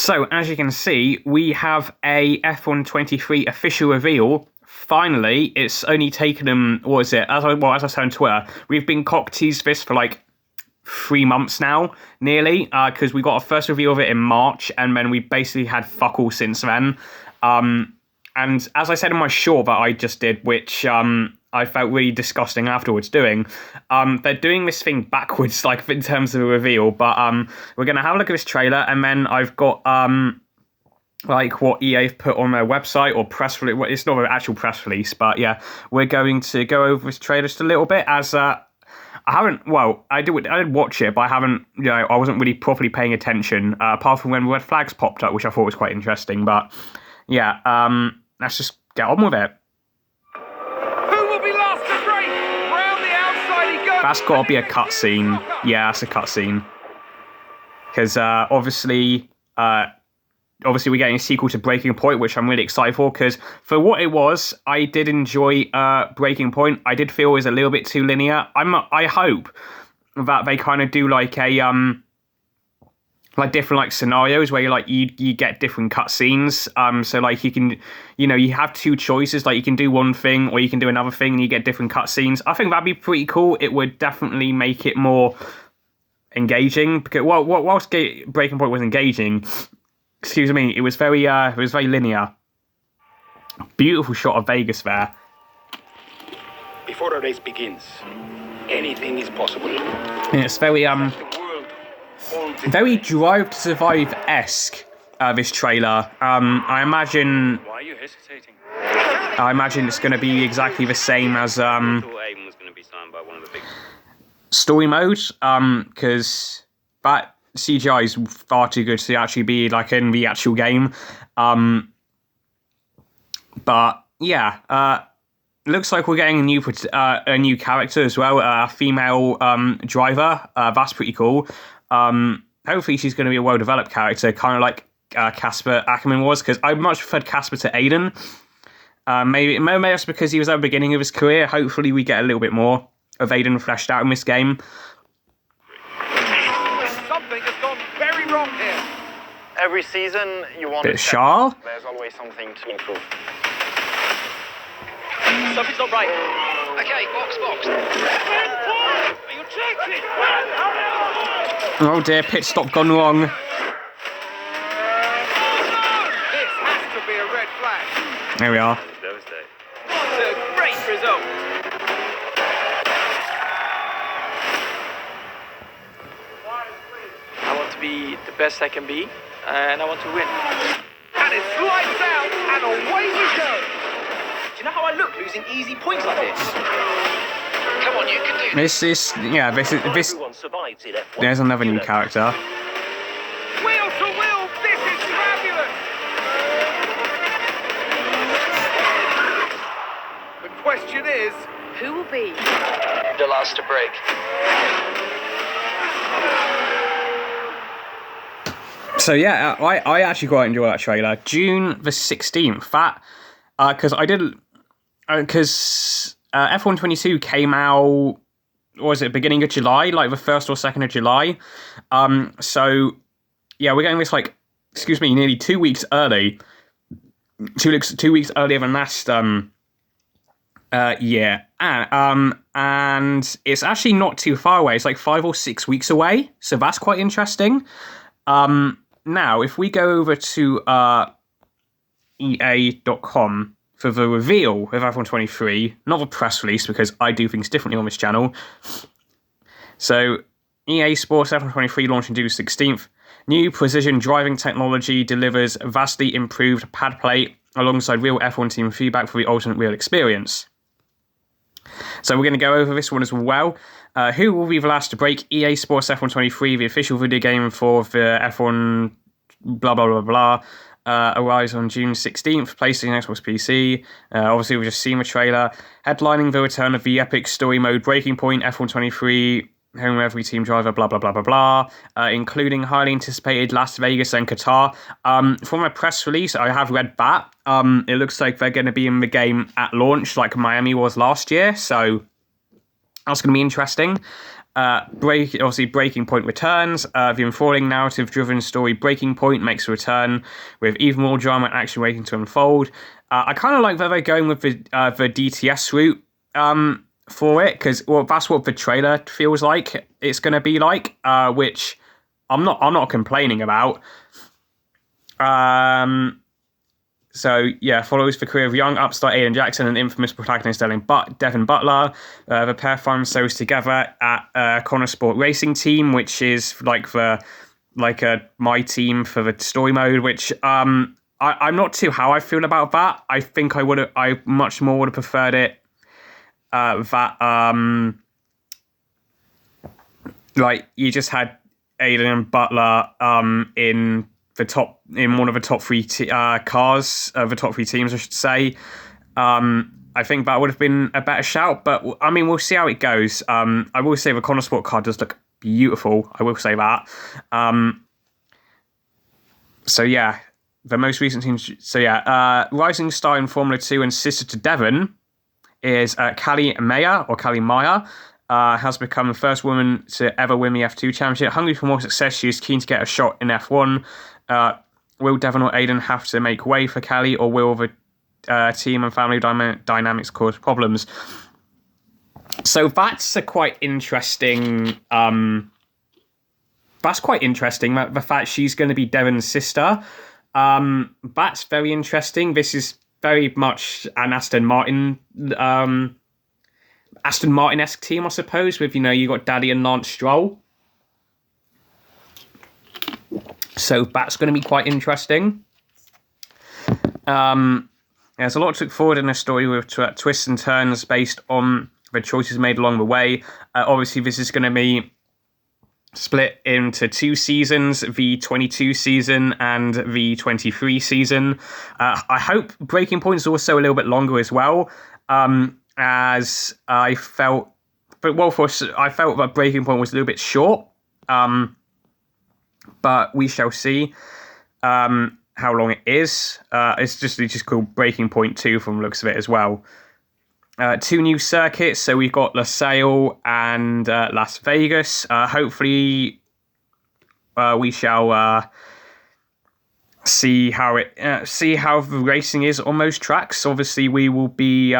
So, as you can see, we have a F123 official reveal. Finally, it's only taken them, what is it? As I said on Twitter, we've been cock-teased this for like 3 months now, nearly, because we got our first reveal of it in March, and then we basically had fuck all since then. And as I said in my short that I just did, which I felt really disgusting afterwards doing, they're doing this thing backwards, like in terms of a reveal. But we're going to have a look at this trailer, and then I've got like what EA have put on their website or press release. Well, it's not an actual press release, but yeah, we're going to go over this trailer just a little bit as I did watch it, but I haven't, I wasn't really properly paying attention, apart from when red flags popped up, which I thought was quite interesting. But yeah, let's just get on with it. Who will be last to break? Round the outside he goes. That's got to be a cutscene. Yeah, that's a cutscene. Because obviously we're getting a sequel to Breaking Point, which I'm really excited for, because for what it was, I did enjoy Breaking Point. I did feel it was a little bit too linear. I hope that they kind of do like a like different like scenarios where you get different cutscenes. So like you can, you have two choices. Like you can do one thing or you can do another thing, and you get different cutscenes. I think that'd be pretty cool. It would definitely make it more engaging. Because whilst Breaking Point was engaging, excuse me, it was very linear. Beautiful shot of Vegas there. Before a race begins, anything is possible. And it's very Drive to Survive-esque, this trailer. I imagine... Why are you hesitating? I imagine it's going to be exactly the same as story mode, because that CGI is far too good to actually be like in the actual game. But yeah, looks like we're getting a new character as well, a female driver. That's pretty cool. Hopefully she's going to be a well-developed character, kind of like Casper Ackerman was, because I much preferred Casper to Aiden. Maybe that's because he was at the beginning of his career. Hopefully we get a little bit more of Aiden fleshed out in this game. Something has gone very wrong here. Every season you want Bit Charles. There's always something to improve. Something's not right. Okay, box. Are you checking? Oh dear, pit stop gone wrong. This has to be a red flag. There we are. What a great result. I want to be the best I can be, and I want to win. And it slides out, and away we go. Do you know how I look losing easy points like this? Come on, you can do this. This. Everyone survives in F1. There's another new character. Wheel to wheel, this is fabulous. The question is, Who will be The last to break. So yeah, I actually quite enjoy that trailer. June the 16th. That because F122 came out, was it beginning of July, like the 1st or 2nd of July? So yeah, we're getting this nearly 2 weeks early. 2 weeks earlier than last year. And it's actually not too far away. It's like 5 or 6 weeks away. So that's quite interesting. Now, if we go over to EA.com for the reveal of F123, not the press release, because I do things differently on this channel. So, EA Sports F123 launching June 16th. New precision driving technology delivers vastly improved pad play alongside real F1 team feedback for the ultimate real experience. So we're going to go over this one as well. Who will be the last to break? EA Sports F123, the official video game for the F1 blah blah blah blah, arrives on June 16th, PlayStation, Xbox, PC. Obviously we've just seen the trailer. Headlining the return of the epic story mode Breaking Point, F123, home of every team driver, blah blah blah blah blah, including highly anticipated Las Vegas and Qatar. From a press release, I have read that. It looks like they're going to be in the game at launch, like Miami was last year, so that's going to be interesting. Breaking Point returns. The enthralling narrative-driven story Breaking Point makes a return with even more drama and action waiting to unfold. I kind of like that they're going with the DTS route for it, because that's what the trailer feels like it's going to be like, which I'm not complaining about. So, yeah, follows the career of young upstart Aiden Jackson and infamous protagonist Devin Butler. The pair find themselves together at Connor Sport Racing Team, which is my team for the story mode, which I'm not too how I feel about that. I think I much more would have preferred it you just had Aiden and Butler in one of the top three cars, the top three teams, I should say. I think that would have been a better shout, but I mean, we'll see how it goes. I will say the Connor Sport car does look beautiful. I will say that. So yeah, the most recent teams. So yeah, rising star in Formula 2 and sister to Devon is Callie Meyer. Has become the first woman to ever win the F2 championship. Hungry for more success, she is keen to get a shot in F1. Will Devon or Aiden have to make way for Callie, or will the team and family dynamics cause problems? So that's a quite interesting. That's quite interesting. The fact she's going to be Devon's sister. That's very interesting. This is very much an Aston Martin-esque team, I suppose, with, you got Daddy and Lance Stroll. So that's going to be quite interesting. There's a lot to look forward in this story with twists and turns based on the choices made along the way. Obviously, this is going to be split into 2 seasons, the 22 season and the 23 season. I hope Breaking Point is also a little bit longer as well. As I felt, I felt that Breaking Point was a little bit short, but we shall see how long it is. It's just called Breaking Point 2 from the looks of it as well. 2 new circuits, so we've got Losail and Las Vegas. Hopefully, we shall see how the racing is on those tracks. Obviously, we will be.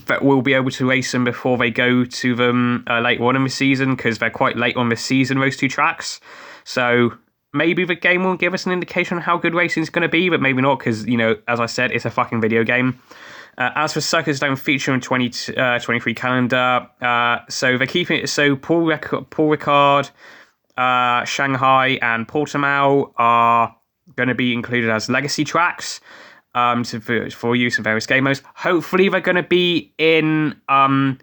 That we'll be able to race them before they go to them later on in the season, because they're quite late on the season, those 2 tracks. So maybe the game will give us an indication on how good racing is going to be, but maybe not, because, as I said, it's a fucking video game. As for circuits don't feature in 2023 calendar, so they're keeping it. So Paul Ricard, Shanghai, and Portimao are going to be included as legacy tracks. For use in various game modes. Hopefully they're going to be in, the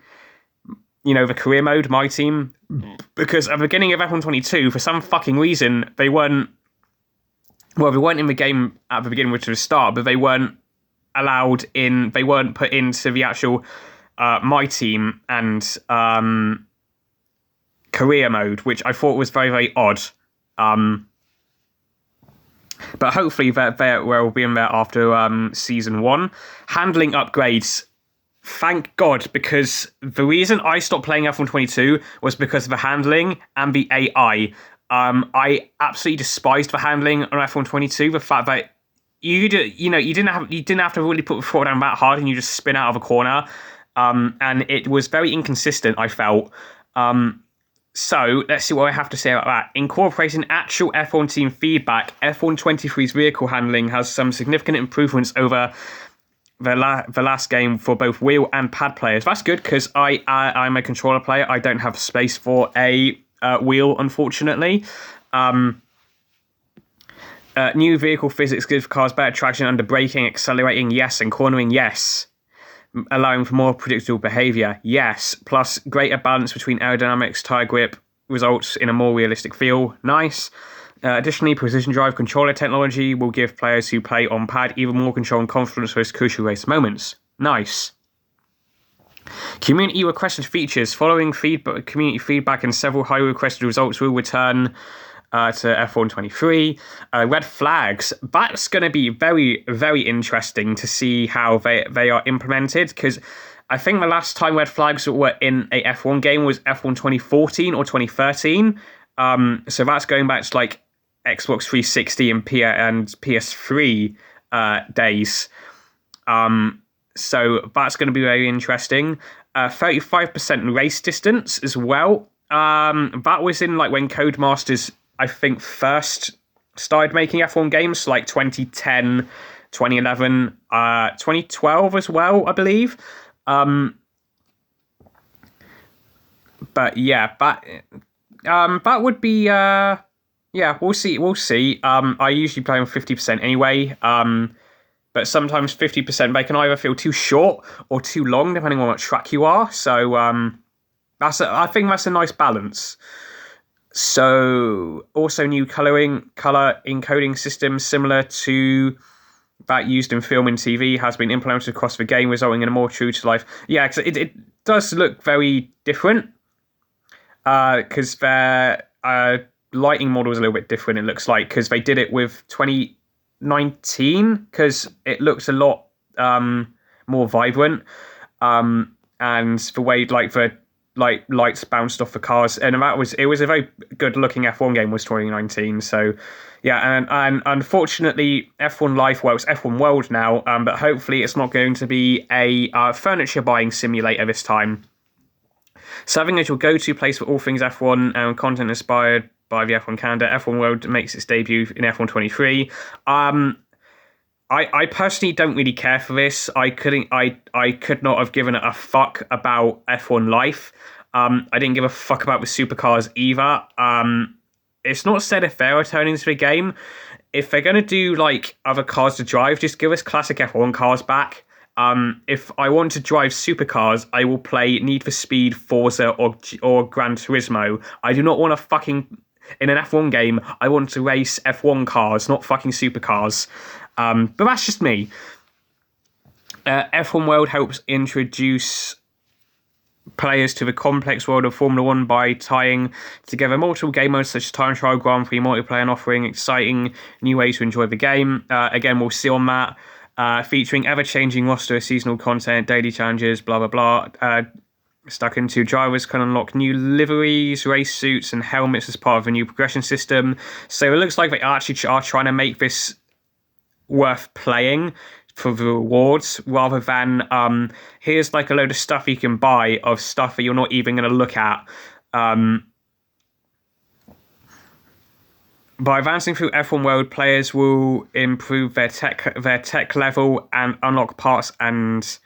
career mode, my team. Because at the beginning of F1 22, for some fucking reason, they weren't in the game at the beginning, which was the start, but they weren't put into the actual my team and career mode, which I thought was very, very odd. But hopefully we'll be in there after season 1. Handling upgrades. Thank God, because the reason I stopped playing F1 22 was because of the handling and the AI. I absolutely despised the handling on F1 22. The fact that you didn't have to really put the throttle down that hard, and you just spin out of a corner. And it was very inconsistent, I felt. So, let's see what I have to say about that. Incorporating actual F1 team feedback, F1 23's vehicle handling has some significant improvements over the last game for both wheel and pad players. That's good, because I'm a controller player. I don't have space for a wheel, unfortunately. New vehicle physics gives cars better traction under braking, accelerating, yes, and cornering, yes. Allowing for more predictable behaviour, yes. Plus, greater balance between aerodynamics, tyre grip results in a more realistic feel, nice. Additionally, precision drive controller technology will give players who play on pad even more control and confidence for those crucial race moments, nice. Community requested features. Following community feedback and several highly requested results will return to F1 23. Red flags. That's going to be very, very interesting to see how they are implemented, because I think the last time red flags were in a F1 game was F1 2014 or 2013. So that's going back to like Xbox 360 and PS3 days. So that's going to be very interesting. 35% race distance as well. That was in like when Codemasters, I think, first started making F1 games, like 2010, 2011, 2012 as well, I believe. But yeah, that would be yeah, we'll see. I usually play on 50% anyway. But sometimes 50% they can either feel too short or too long, depending on what track you are. So I think that's a nice balance. So also new color encoding system similar to that used in film and TV has been implemented across the game, resulting in a more true to life. Yeah, because it does look very different. Because their lighting model is a little bit different, it looks like, because they did it with 2019, because it looks a lot more vibrant, and the way the lights bounced off the cars, and it was a very good looking F1 game, was 2019. So yeah, and unfortunately F1 Life, well, it's F1 World now, but hopefully it's not going to be a furniture buying simulator this time. Serving as your go-to place for all things F1 and content inspired by the F1 calendar, F1 World makes its debut in F1 23. I personally don't really care for this. I could not have given a fuck about F1 Life. I didn't give a fuck about the supercars either. It's not said if they're returning to the game. If they're going to do like other cars to drive, just give us classic F1 cars back. If I want to drive supercars, I will play Need for Speed, Forza, or Gran Turismo. I do not want to fucking... In an F1 game, I want to race F1 cars, not fucking supercars. But that's just me. F1 World helps introduce players to the complex world of Formula 1 by tying together multiple game modes such as Time Trial, Grand Prix, multiplayer, and offering exciting new ways to enjoy the game. Again, we'll see on that. Featuring ever-changing roster of seasonal content, daily challenges, blah, blah, blah. Stuck into drivers can unlock new liveries, race suits, and helmets as part of a new progression system. So it looks like they actually are trying to make this worth playing for the rewards, rather than here's like a load of stuff you can buy of stuff that you're not even going to look at. By advancing through F1 World, players will improve their tech level and unlock parts and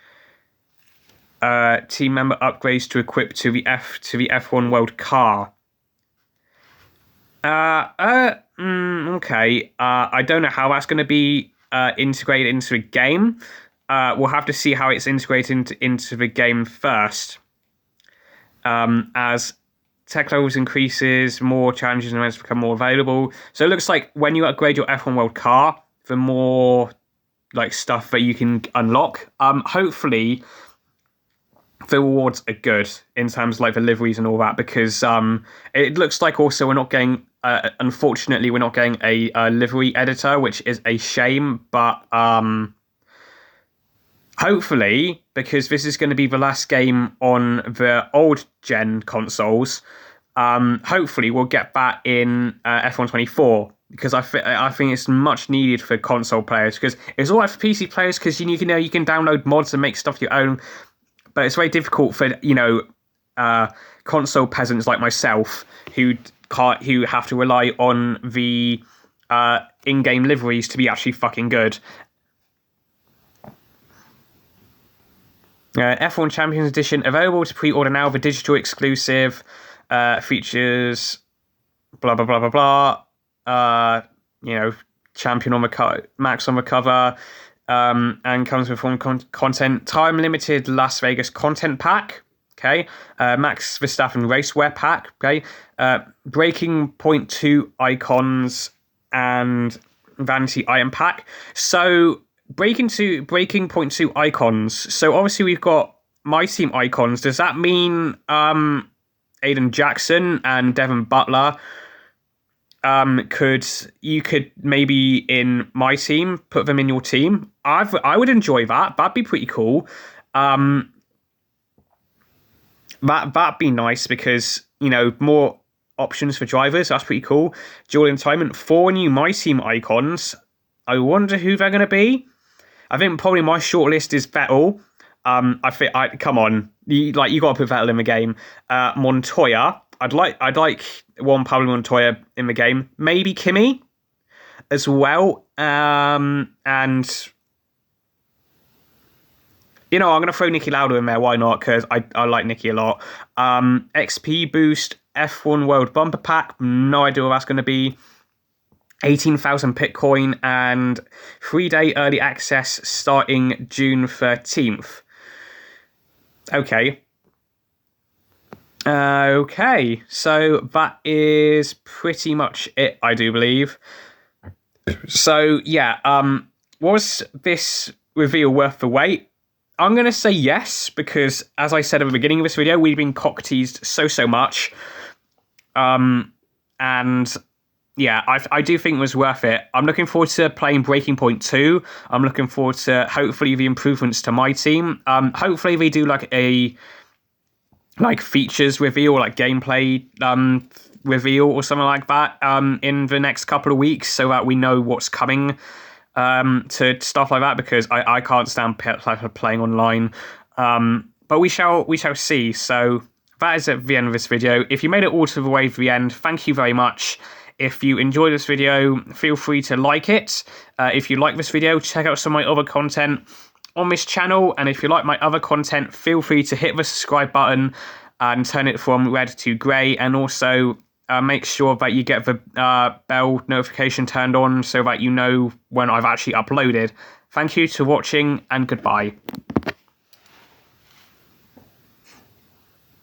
team member upgrades to equip to the F1 World car. Okay. I don't know how that's going to be integrated into the game. We'll have to see how it's integrated into the game first. As tech levels increases, more challenges and events become more available. So it looks like when you upgrade your F1 World car, the more like stuff that you can unlock. Hopefully the rewards are good in terms of like the liveries and all that, because it looks like also we're not getting unfortunately we're not getting a livery editor, which is a shame, but hopefully, because this is going to be the last game on the old gen consoles, hopefully we'll get that in F1 24, because I think it's much needed for console players, because it's all right for PC players, because you can download mods and make stuff your own, but it's very difficult for console peasants like myself who have to rely on the in-game liveries to be actually fucking good. F1 Champions Edition available to pre-order now. The digital exclusive features blah blah blah blah blah. Champion on the Max on the cover, and comes with content. Time limited Las Vegas content pack. Okay, Max Verstappen racewear pack. Okay, Breaking Point 2 icons and vanity item pack. So Breaking Point 2 icons. So obviously we've got my team icons. Does that mean Aiden Jackson and Devin Butler could maybe in my team put them in your team? I would enjoy that. That'd be pretty cool. That'd be nice because, you know, more options for drivers. That's pretty cool. Dual entitlement, 4 new My Team icons. I wonder who they're going to be. I think probably my shortlist is Vettel. Come on, you got to put Vettel in the game. Montoya. I'd like Juan Pablo Montoya in the game. Maybe Kimi as well. And you know, I'm gonna throw Niki Lauda in there. Why not? Because I like Niki a lot. XP boost, F1 World Bumper Pack. No idea what that's gonna be. 18,000 Bitcoin and 3-day early access starting June 13th. Okay. Okay, so that is pretty much it, I do believe. So, yeah, was this reveal worth the wait? I'm going to say yes, because as I said at the beginning of this video, we've been cock-teased so much. And yeah, I do think it was worth it. I'm looking forward to playing Breaking Point 2. I'm looking forward to, hopefully, the improvements to my team. Hopefully, they do, features reveal, gameplay reveal or something like that in the next couple of weeks so that we know what's coming to stuff like that, because I can't stand playing online. But we shall see. So that is at the end of this video. If you made it all to the way to the end, thank you very much. If you enjoyed this video, feel free to like it. If you like this video, check out some of my other content on this channel. And if you like my other content, feel free to hit the subscribe button and turn it from red to grey. And also make sure that you get the bell notification turned on so that you know when I've actually uploaded. Thank you for watching, and goodbye.